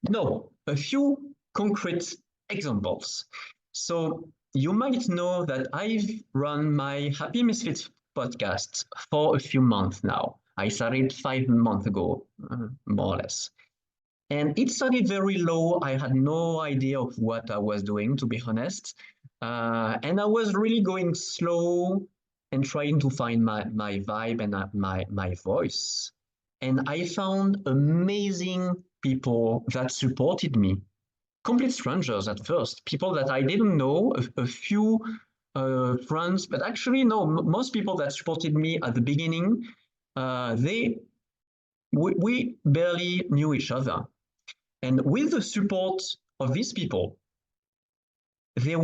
No, a few concrete examples. So you might know that I've run my Happy Misfits podcast for a few months now. I started 5 months ago, more or less. And it started very low. I had no idea of what I was doing, to be honest. And I was really going slow and trying to find my vibe and my voice. And I found amazing people that supported me. Complete strangers at first, people that I didn't know, a few friends, but actually, no, most people that supported me at the beginning, they we barely knew each other. And with the support of these people, they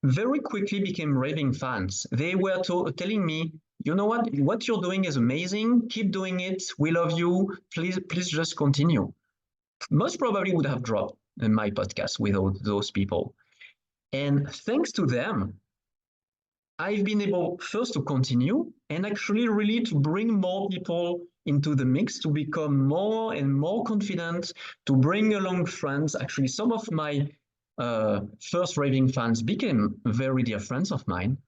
very quickly became raving fans. They were telling me, you know what you're doing is amazing. Keep doing it. We love you. Please just continue. Most probably would have dropped my podcast without those people. And thanks to them, I've been able first to continue and actually really to bring more people into the mix, to become more and more confident, to bring along friends. Actually, some of my first raving fans became very dear friends of mine.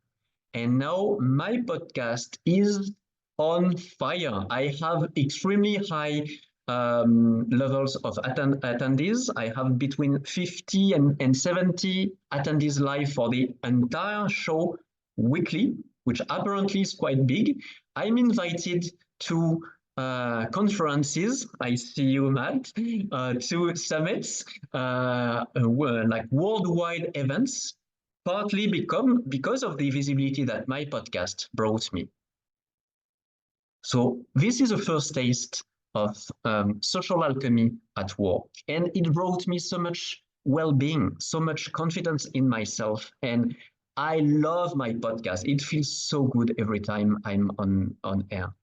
And now my podcast is on fire. I have extremely high levels of attendees. I have between 50 and 70 attendees live for the entire show weekly, which apparently is quite big. I'm invited to conferences. I see you, Matt, to summits, like worldwide events, partly because of the visibility that my podcast brought me. So this is a first taste of social alchemy at work, and it brought me so much well-being, so much confidence in myself, and I love my podcast. It feels so good every time I'm on air.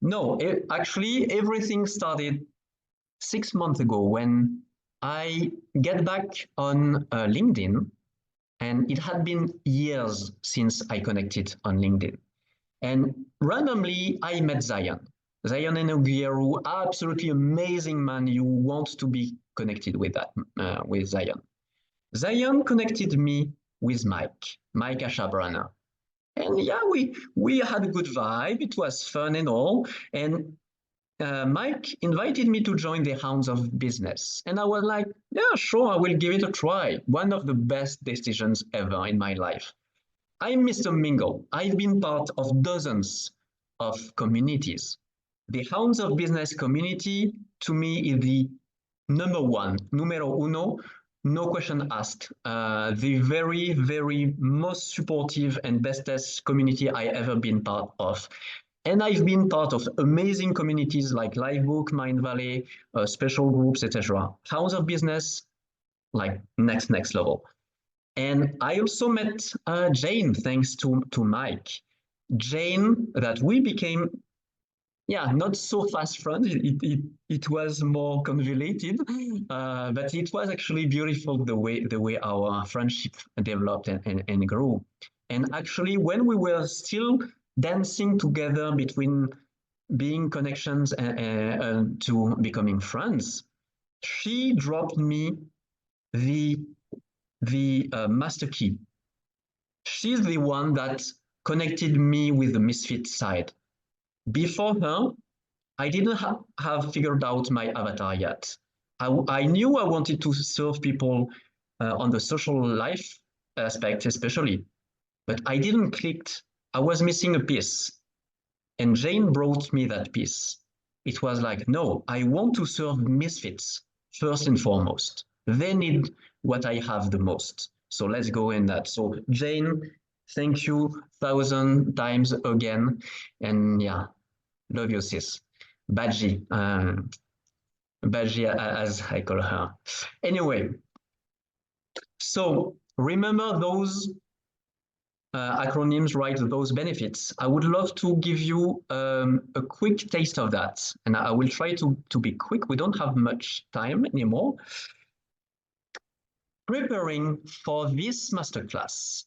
No, actually, everything started 6 months ago when I get back on LinkedIn, and it had been years since I connected on LinkedIn. And randomly, I met Zion. Zion Enoguieru, absolutely amazing man. You want to be connected with with Zion. Zion connected me with Mike Ashabrana. And yeah, we had a good vibe. It was fun and all. And Mike invited me to join the Hounds of Business. And I was like, yeah, sure, I will give it a try. One of the best decisions ever in my life. I'm Mr. Mingle. I've been part of dozens of communities. The Hounds of Business community, to me, is the number one, numero uno, no question asked. The very, very most supportive and bestest community I ever been part of. And I've been part of amazing communities like Livebook, Mind Valley, special groups, etc. Hounds of Business, like next level. And I also met Jane thanks to Mike. Jane, that we became, yeah, not so fast friends. It was more convoluted, but it was actually beautiful the way our friendship developed and grew. And actually, when we were still dancing together between being connections to becoming friends, she dropped me the master key. She's the one that connected me with the misfit side. Before her, I didn't have figured out my avatar yet. I knew I wanted to serve people on the social life aspect, especially, but I didn't click. I was missing a piece. And Jane brought me that piece. It was like, no, I want to serve misfits first and foremost. They need what I have the most. So let's go in that. So Jane, thank you 1,000 times again. And yeah, love you, sis. Badgie, Badgie as I call her. Anyway, so remember those acronyms, right? Those benefits. I would love to give you a quick taste of that. And I will try to be quick. We don't have much time anymore. Preparing for this masterclass,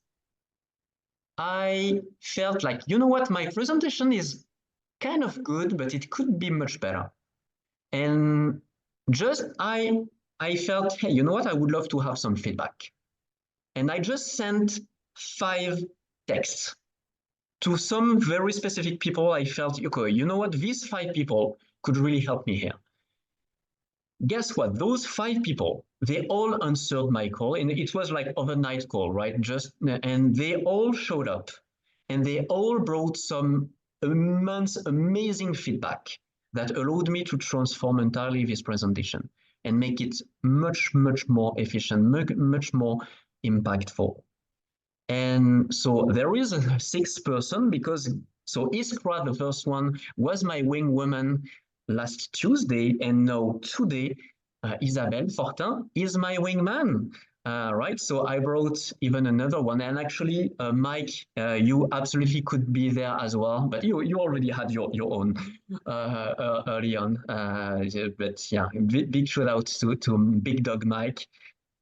I felt like, you know what, my presentation is kind of good, but it could be much better. And Just I felt, hey, you know what? I would love to have some feedback. And I just sent 5 texts to some very specific people. I felt, okay, you know what? These 5 people could really help me here. Guess what? Those 5 people, they all answered my call, and it was like overnight call, right? And they all showed up, and they all brought some immense, amazing feedback that allowed me to transform entirely this presentation and make it much, much more efficient, much more impactful. And so there is a 6th person because so Iskra, the first one, was my wing woman last Tuesday, and now today, Isabelle Fortin is my wingman. Right, so I brought even another one, and actually, Mike, you absolutely could be there as well, but you already had your own early on. But yeah, big shout out to Big Dog Mike.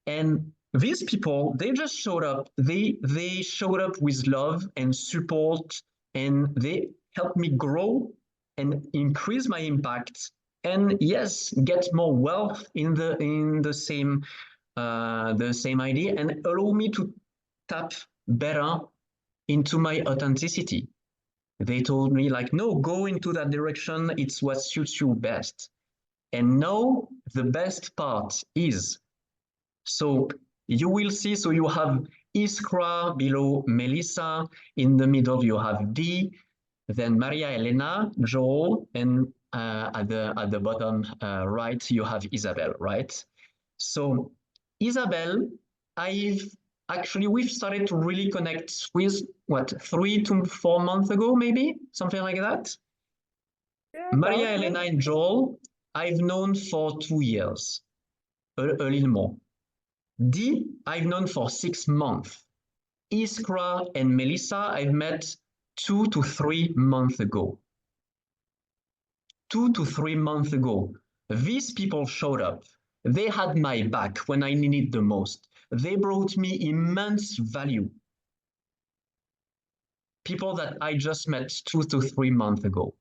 And these people, they just showed up. They showed up with love and support, and they helped me grow and increase my impact. And yes, get more wealth in the same idea, and allow me to tap better into my authenticity. They told me like, no, go into that direction. It's what suits you best. And now the best part is so you will see, so you have Iskra below Melissa, in the middle you have D, then Maria Elena, Joel, and at the bottom right you have Isabel, right? So Isabel, I've we've started to really connect with what 3 to 4 months ago, maybe something like that. Yeah, Maria about, Elena and Joel, I've known for 2 years, a little more. D, I've known for 6 months. Iskra and Melissa, I've met 2 to 3 months ago. 2 to 3 months ago, these people showed up. They had my back when I needed the most. They brought me immense value. People that I just met 2 to 3 months ago.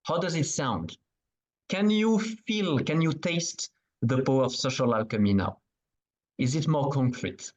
How does it sound? Can you feel, can you taste the power of social alchemy now? Is it more concrete?